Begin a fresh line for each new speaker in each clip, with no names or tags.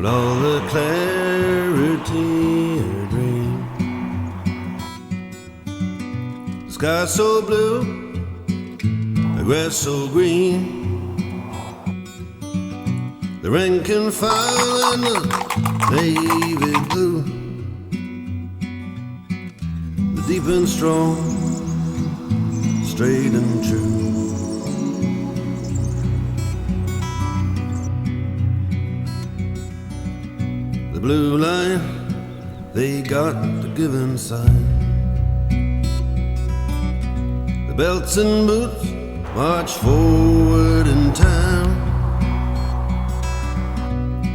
with all the clarity of a dream. The sky so blue, the grass so green, the rank and file and the navy blue, the deep and strong, straight and true. The blue line, they got the given sign. The belts and boots march forward in time.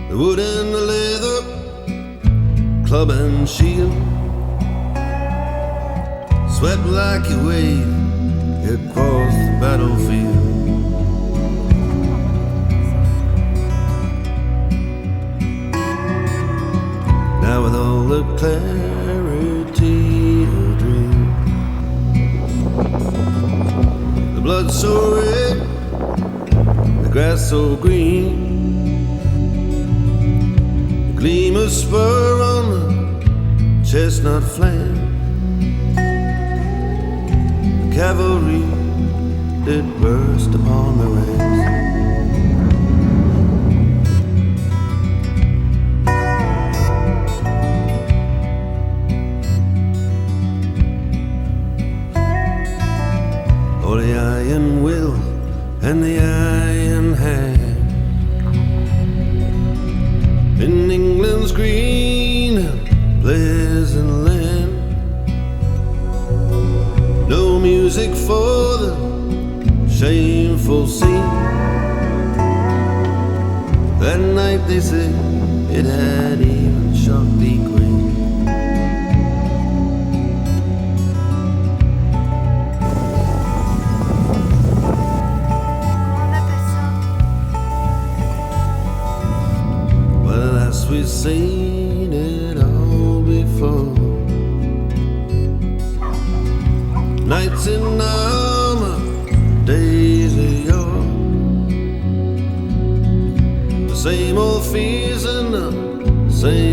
The wood and the leather, club and shield, sweat like a wave across the battlefield. Now with all the clarity of a dream, the blood so red, the grass so green, gleam of spur on the chestnut flame. The cavalry did burst upon the ranks. Oh, the iron will and the iron hand in England's green and pleasant land. No music for the shameful scene. That night they say it had even shocked the queen. We've seen it all before. Nights in armor, days of yore. The same old fears and the same